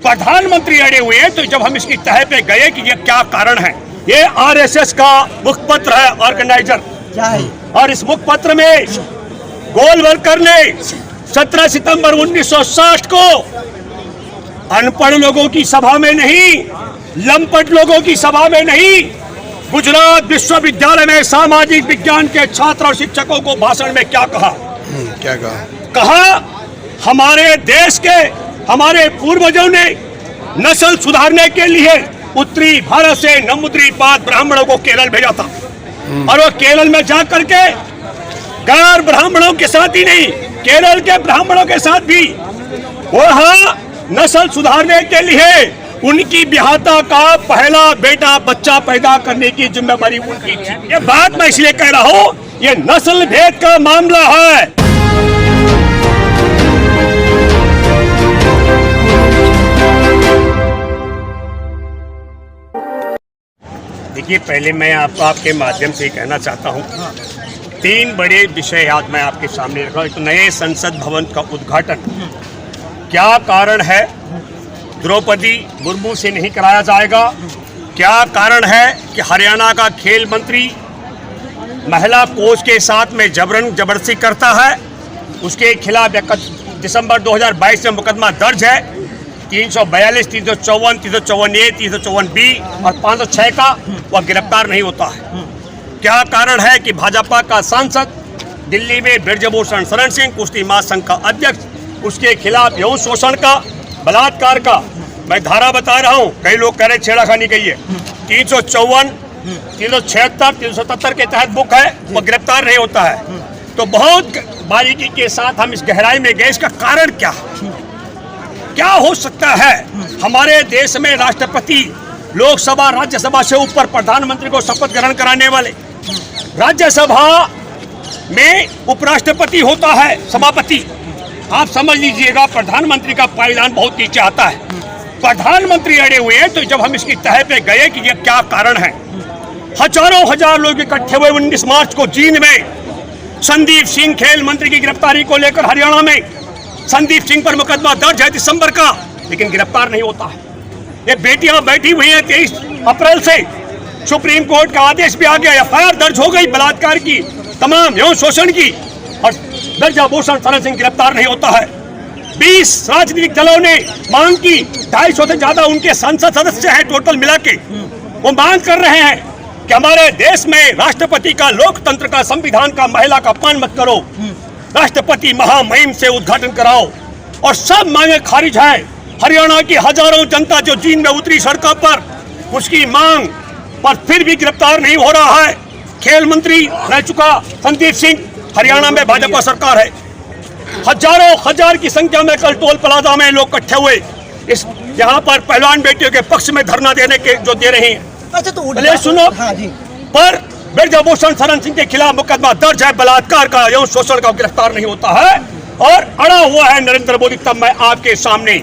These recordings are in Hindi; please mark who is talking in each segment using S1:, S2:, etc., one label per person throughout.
S1: प्रधानमंत्री अड़े हुए हैं। तो जब हम इसकी तह पे गए कि ये क्या कारण है, ये आरएसएस का मुखपत्र है, ऑर्गेनाइजर
S2: क्या है?
S1: और इस मुखपत्र में गोलवलकर ने 17 सितंबर 1960 को अनपढ़ लोगों की सभा में नहीं, लंपट लोगों की सभा में नहीं, गुजरात विश्वविद्यालय में सामाजिक विज्ञान के छात्र और शिक्षकों को भाषण में क्या कहा?
S3: क्या
S1: कहा हमारे देश के हमारे पूर्वजों ने नस्ल सुधारने के लिए उत्तरी भारत से नमुद्रीपात ब्राह्मणों को केरल भेजा था, और वो केरल में जाकर के गैर ब्राह्मणों के साथ ही नहीं, केरल के ब्राह्मणों के साथ भी वहाँ नस्ल सुधारने के लिए उनकी बिहाता का पहला बेटा बच्चा पैदा करने की जिम्मेदारी उनकी थी। ये बात मैं इसलिए कह रहा हूँ, ये नस्ल भेद का मामला है। देखिए, पहले मैं आपके माध्यम से कहना चाहता हूँ, 3 बड़े विषय आज मैं आपके सामने रखा हूँ। एक नए संसद भवन का उद्घाटन, क्या कारण है द्रौपदी मुर्मू से नहीं कराया जाएगा? क्या कारण है कि हरियाणा का खेल मंत्री महिला कोच के साथ में जबरदस्ती करता है? उसके खिलाफ दिसंबर 2022 में मुकदमा दर्ज है, 342, 354, 354A, 354B और 506 का, वह गिरफ्तार नहीं होता है। क्या कारण है कि भाजपा का सांसद दिल्ली में ब्रजभूषण शरण सिंह, कुश्ती महासंघ का अध्यक्ष, उसके खिलाफ यौन शोषण का, बलात्कार का, मैं धारा बता रहा हूँ, कई लोग कह रहे छेड़खानी कही है, 354, 376, 377 के तहत बुक है, वह गिरफ्तार नहीं होता है। तो बहुत बारीकी के साथ हम इस गहराई में गए, इसका कारण क्या हो सकता है? हमारे देश में राष्ट्रपति लोकसभा राज्यसभा से ऊपर प्रधानमंत्री को शपथ ग्रहण कराने वाले, राज्यसभा में उपराष्ट्रपति होता है, सभापति। आप समझ लीजिएगा प्रधानमंत्री का पायदान बहुत नीचे आता है। प्रधानमंत्री अड़े हुए हैं। तो जब हम इसकी तह पे गए कि ये क्या कारण है, हजारों हजार लोग इकट्ठे हुए 19 मार्च को जींद में संदीप सिंह खेल मंत्री की गिरफ्तारी को लेकर हरियाणा में संदीप सिंह पर मुकदमा दर्ज है दिसंबर का, लेकिन गिरफ्तार नहीं होता है। ये बेटियां बैठी हुई हैं, 23 अप्रैल से सुप्रीम कोर्ट का आदेश भी आ गया, एफआईआर दर्ज हो गई बलात्कार की, तमाम यौन शोषण की, और ब्रजभूषण शरण सिंह गिरफ्तार नहीं होता है। 20 राजनीतिक दलों ने मांग की, 250 से ज्यादा उनके संसद सदस्य हैं टोटल मिला के, वो मांग कर रहे हैं कि हमारे देश में राष्ट्रपति का, लोकतंत्र का, संविधान का, महिला का अपमान मत करो, राष्ट्रपति महामहिम से उद्घाटन कराओ, और सब मांगे खारिज है। हरियाणा की हजारों जनता जो जींद में उतरी सड़कों पर, उसकी मांग पर फिर भी गिरफ्तार नहीं हो रहा है। खेल मंत्री रह चुका संदीप सिंह, हरियाणा में भाजपा सरकार है। हजारों हजार की संख्या में कल टोल प्लाजा में लोग इकट्ठे हुए, इस यहाँ पर पहलवान बेटियों के पक्ष में धरना देने के जो दे रहे हैं।
S2: अच्छा, तो
S1: पहले सुनो, पर ब्रजभूषण शरण सिंह के खिलाफ मुकदमा दर्ज है, बलात्कार का, यौन शोषण का, गिरफ्तार नहीं होता है और अड़ा हुआ है नरेंद्र मोदी। तब मैं आपके सामने,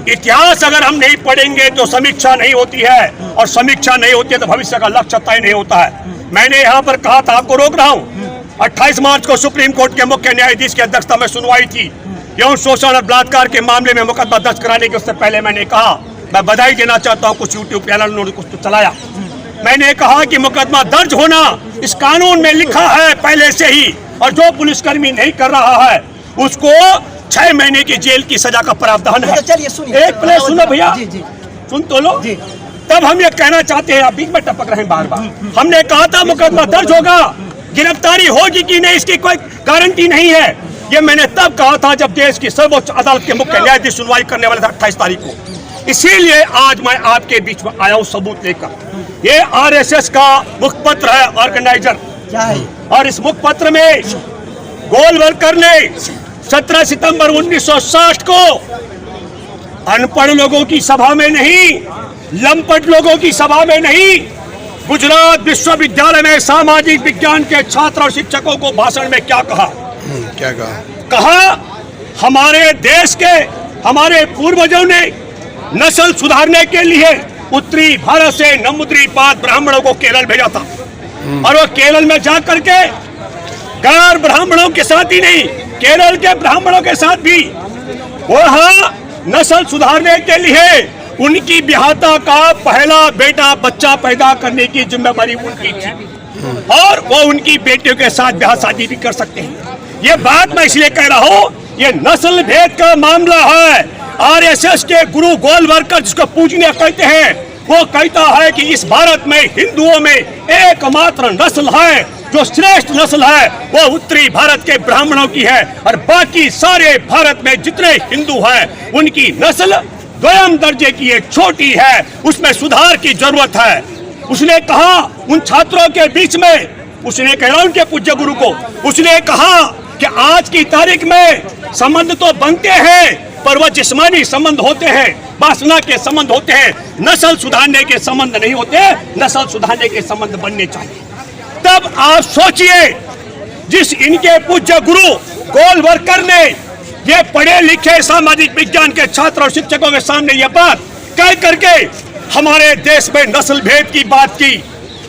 S1: इतिहास अगर हम नहीं पढ़ेंगे तो समीक्षा नहीं होती है, और समीक्षा नहीं होती है तो भविष्य का लक्ष्य तय नहीं होता है। मैंने यहाँ पर कहा था, आपको रोक रहा हूँ, 28 मार्च को सुप्रीम कोर्ट के मुख्य न्यायाधीश की अध्यक्षता में सुनवाई थी यौन शोषण और बलात्कार के मामले में मुकदमा दर्ज कराने के। उससे पहले मैंने कहा, मैं बधाई देना चाहता हूँ, कुछ यूट्यूब चैनल उन्होंने कुछ तो चलाया, मैंने कहा कि मुकदमा दर्ज होना इस कानून में लिखा है पहले से ही, और जो पुलिसकर्मी नहीं कर रहा है उसको 6 महीने की जेल की सजा का प्रावधान है।
S2: चलिए सुनिए,
S1: एक प्ले सुनो भैया, सुन तो लो। तब हम ये कहना चाहते हैं, आप बीच में टपक रहे हैं बार बार, हमने कहा था मुकदमा दर्ज होगा, गिरफ्तारी होगी कि नहीं इसकी कोई गारंटी नहीं है। ये मैंने तब कहा था जब देश की सर्वोच्च अदालत के मुख्य न्यायाधीश सुनवाई करने वाले थे 28 तारीख को। इसीलिए आज मैं आपके बीच में आया हूँ सबूत लेकर। ये आरएसएस का मुखपत्र है, ऑर्गेनाइजर
S2: क्या है? और
S1: इस मुखपत्र में गोलवलकर ने 17 सितंबर 1960 को अनपढ़ लोगों की सभा में नहीं, लंपट लोगों की सभा में नहीं, गुजरात विश्वविद्यालय में सामाजिक विज्ञान के छात्र और शिक्षकों को भाषण में क्या कहा?
S3: क्या
S1: कहा हमारे देश के हमारे पूर्वजों ने नस्ल सुधारने के लिए उत्तरी भारत से नमुद्रीपात ब्राह्मणों को केरल भेजा था, और वो केरल में जाकर के गैर ब्राह्मणों के साथ ही नहीं, केरल के ब्राह्मणों के साथ भी वहाँ नस्ल सुधारने के लिए उनकी बिहाता का पहला बेटा बच्चा पैदा करने की जिम्मेदारी उनकी थी और वो उनकी बेटियों के साथ ब्याह शादी भी कर सकते हैं। ये बात मैं इसलिए कह रहा हूँ, ये नस्ल भेद का मामला है। आरएसएस के गुरु गोलवलकर जिसको पूजनीय कहते हैं, वो कहता है कि इस भारत में हिंदुओं में एकमात्र नस्ल है जो श्रेष्ठ नस्ल है, वो उत्तरी भारत के ब्राह्मणों की है और बाकी सारे भारत में जितने हिंदू हैं उनकी नस्ल द्वयम दर्जे की है, छोटी है, उसमें सुधार की जरूरत है। उसने कहा उन छात्रों के बीच में, उसने कहा उनके पूज्य गुरु को, उसने कहा कि आज की तारीख में संबंध तो बनते हैं पर वह जिस्मानी संबंध होते हैं, वासना के संबंध होते हैं, नस्ल सुधारने के संबंध नहीं होते। नस्ल सुधारने के संबंध बनने चाहिए। तब आप सोचिए, जिस इनके पूज्य गुरु गोलवलकर ने ये पढ़े लिखे सामाजिक विज्ञान के छात्र और शिक्षकों के सामने ये बात कह करके हमारे देश में नस्ल भेद की बात की,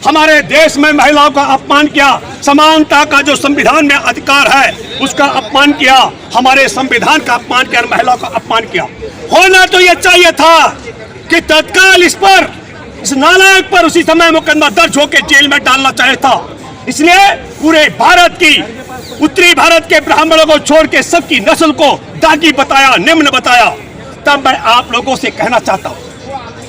S1: हमारे देश में महिलाओं का अपमान किया, समानता का जो संविधान में अधिकार है उसका अपमान किया, हमारे संविधान का अपमान किया, महिलाओं का अपमान किया। होना तो ये चाहिए था कि तत्काल इस नालायक पर उसी समय मुकदमा दर्ज होकर जेल में डालना चाहिए था। इसलिए पूरे भारत की, उत्तरी भारत के ब्राह्मणों को छोड़ के सबकी नस्ल को दागी बताया, निम्न बताया। तब मैं आप लोगों से कहना चाहता हूँ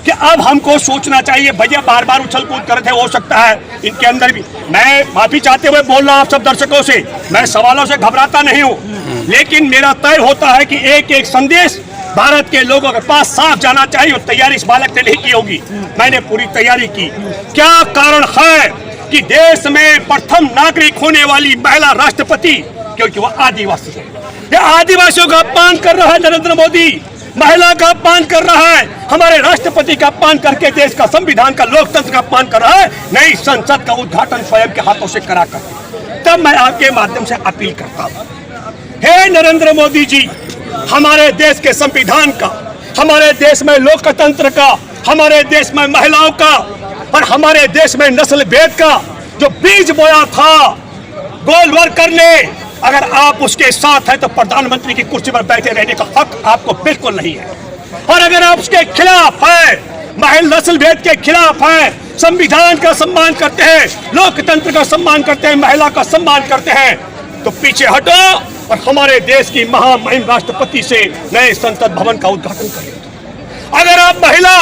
S1: कि अब हमको सोचना चाहिए। भैया बार बार उछल कूद कर थे, हो सकता है इनके अंदर भी, मैं माफी चाहते हुए बोल रहा हूँ आप सब दर्शकों से, मैं सवालों से घबराता नहीं हूँ, लेकिन मेरा तय होता है कि एक एक संदेश भारत के लोगों के पास साफ जाना चाहिए। और तैयारी इस बालक ने नहीं की होगी, मैंने पूरी तैयारी की। क्या कारण है कि देश में प्रथम नागरिक होने वाली महिला राष्ट्रपति, क्योंकि वह आदिवासी है, ये आदिवासियों का अपमान कर रहा है नरेंद्र मोदी, महिला का अपमान कर रहा है, हमारे राष्ट्रपति का अपमान करके देश का संविधान का, लोकतंत्र का अपमान कर रहा है, नई संसद का उद्घाटन स्वयं के हाथों से कराकर। तब मैं आपके माध्यम से अपील करता हूँ, हे नरेंद्र मोदी जी, हमारे देश के संविधान का, हमारे देश में लोकतंत्र का, हमारे देश में महिलाओं का और हमारे देश में नस्ल भेद का जो बीज बोया था गोलवलकर ने, अगर आप उसके साथ हैं तो प्रधानमंत्री की कुर्सी पर बैठे रहने का हक आपको बिल्कुल नहीं है। और अगर आप उसके खिलाफ है, महिला नस्ल भेद के खिलाफ है, संविधान का सम्मान करते हैं, लोकतंत्र का सम्मान करते हैं, महिला का सम्मान करते हैं, तो पीछे हटो और हमारे देश की महामहिम राष्ट्रपति से नए संसद भवन का उद्घाटन करें। अगर आप महिला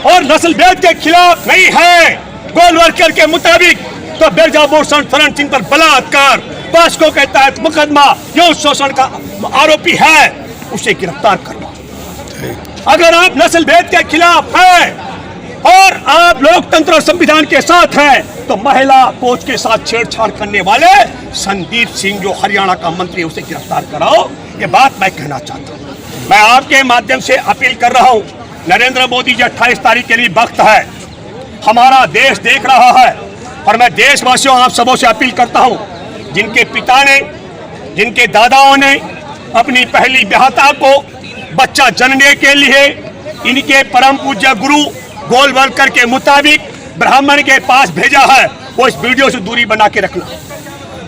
S1: और नस्ल भेद के खिलाफ नहीं है गोलवलकर के मुताबिक, तो ब्रजभूषण शरण सिंह पर बलात्कार, पॉस्को के तहत मुकदमा, यौन शोषण का आरोपी है, उसे गिरफ्तार करना। अगर आप नस्ल भेद के खिलाफ है और आप लोकतंत्र और संविधान के साथ हैं, तो महिला कोच के साथ छेड़छाड़ करने वाले संदीप सिंह जो हरियाणा का मंत्री, उसे गिरफ्तार कराओ। ये बात मैं कहना चाहता हूँ। मैं आपके माध्यम से अपील कर रहा हूँ, नरेंद्र मोदी जी 28 तारीख के लिए वक्त है, हमारा देश देख रहा है और मैं देशवासियों आप सबों से अपील करता हूँ, जिनके पिता ने, जिनके दादाओं ने अपनी पहली ब्याहता को बच्चा जनने के लिए इनके परम पूज्य गुरु गोलवलकर के मुताबिक ब्राह्मण के पास भेजा है, वो इस वीडियो से दूरी बना के रखना।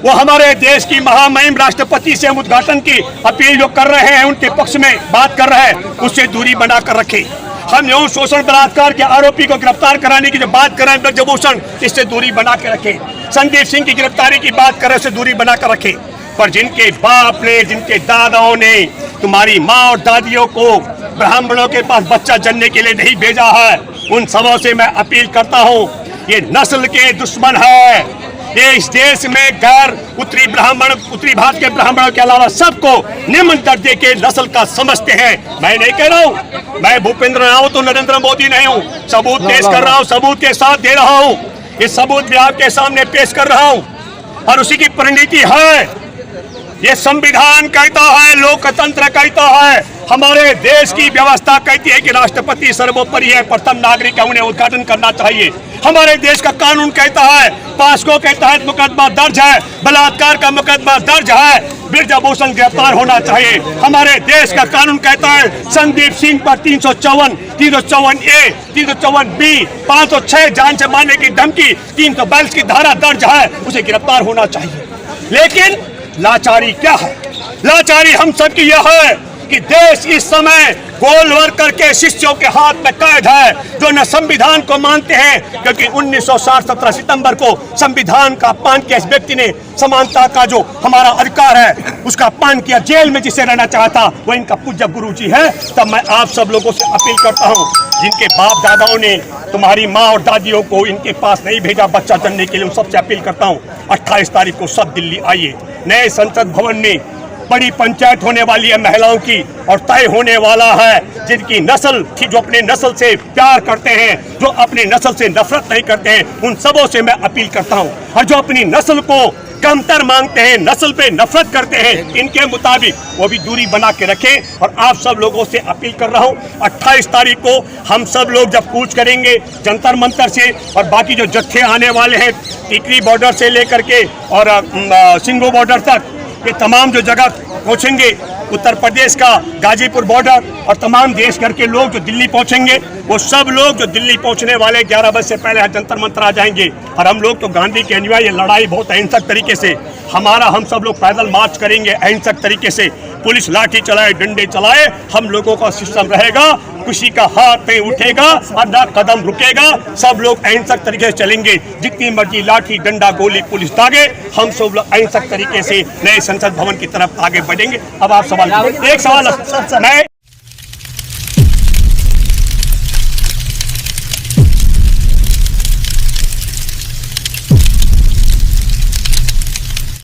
S1: वो हमारे देश की महामहिम राष्ट्रपति से हम उद्घाटन की अपील जो कर रहे हैं, उनके पक्ष में बात कर रहे हैं, उससे दूरी बनाकर रखें। हम यौन शोषण बलात्कार के आरोपी को गिरफ्तार कराने की जो बात कर रहे हैं ब्रजभूषण, इससे दूरी बना के रखें। संदीप सिंह की गिरफ्तारी की बात कर रहे हैं, उससे दूरी बनाकर रखें। पर जिनके बाप ने, जिनके दादाओं ने तुम्हारी माँ और दादियों को ब्राह्मणों के पास बच्चा जनने के लिए नहीं भेजा है, उन सबों से मैं अपील करता हूँ, ये नस्ल के दुश्मन है। ये इस देश में गैर उत्तरी भारत के ब्राह्मणों के अलावा सबको निम्न दर्जे के नस्ल का समझते हैं। मैं नहीं कह रहा हूँ, मैं भूपेंद्र रावत तो नरेंद्र मोदी नहीं हूँ, सबूत पेश कर रहा हूँ, सबूत के साथ दे रहा हूँ, इस सबूत भी आपके सामने पेश कर रहा हूँ। और उसी की परिणति है, ये संविधान कहता है, लोकतंत्र कहता है, हमारे देश की व्यवस्था कहती है कि राष्ट्रपति सर्वोपरि है, प्रथम नागरिक है, उन्हें उद्घाटन करना चाहिए। हमारे देश का कानून कहता है, पॉस्को के तहत मुकदमा दर्ज है, बलात्कार का मुकदमा दर्ज है, ब्रजभूषण गिरफ्तार होना चाहिए। हमारे देश का कानून कहता है, संदीप सिंह पर 354, 354A, 354B, 506 जान से मारने की धमकी, 342 की धारा दर्ज है, उसे गिरफ्तार होना चाहिए। लेकिन लाचारी क्या है? लाचारी हम सब की यह है क्योंकि देश इस समय गोलवर्कर के शिष्यों के हाथ में कैद है, जो न संविधान को मानते हैं, क्योंकि 1960 17 सितंबर को संविधान का अपमान किया इस व्यक्ति ने। समानता का जो हमारा अधिकार है उसका अपमान किया। जेल में जिसे रहना चाहता वो इनका पूज्य गुरु जी है। तब मैं आप सब लोगों से अपील करता हूँ, जिनके बाप दादाओं ने तुम्हारी माँ और दादियों को इनके पास नहीं भेजा बच्चा जनने के लिए, उन सबसे अपील करता हूँ 28 तारीख को सब दिल्ली आइए। नए संसद भवन में बड़ी पंचायत होने वाली है महिलाओं की, और तय होने वाला है जिनकी नस्ल थी, जो अपने नस्ल से प्यार करते हैं, जो अपनी नस्ल से नफरत नहीं करते हैं, उन सबों से मैं अपील करता हूं। और जो अपनी नस्ल को कमतर मांगते हैं, नस्ल पे नफरत करते हैं, इनके मुताबिक वो भी दूरी बना के रखें। और आप सब लोगों से अपील कर रहा हूं, 28 तारीख को हम सब लोग जब कूच करेंगे जंतर मंतर से, और बाकी जो जत्थे आने वाले हैं टिकरी बॉर्डर से लेकर के और सिंगो बॉर्डर तक, ये तमाम जो जगह पहुंचेंगे, उत्तर प्रदेश का गाजीपुर बॉर्डर और तमाम देश भर के लोग जो दिल्ली पहुंचेंगे, वो सब लोग जो दिल्ली पहुंचने वाले 11 बजे से पहले जंतर मंतर आ जाएंगे। और हम लोग तो गांधी के अनुयायी, ये लड़ाई बहुत अहिंसक तरीके से हमारा, हम सब लोग पैदल मार्च करेंगे अहिंसक तरीके से। पुलिस लाठी चलाए, डंडे चलाए, हम लोगों का सिस्टम रहेगा, किसी का हाथ नहीं उठेगा और ना कदम रुकेगा। सब लोग अहिंसक तरीके से चलेंगे, जितनी मर्जी लाठी डंडा गोली पुलिस दागे, हम सब लोग अहिंसक तरीके से नए संसद भवन की तरफ आगे बढ़ेंगे। अब आप सवाल, एक सवाल मैं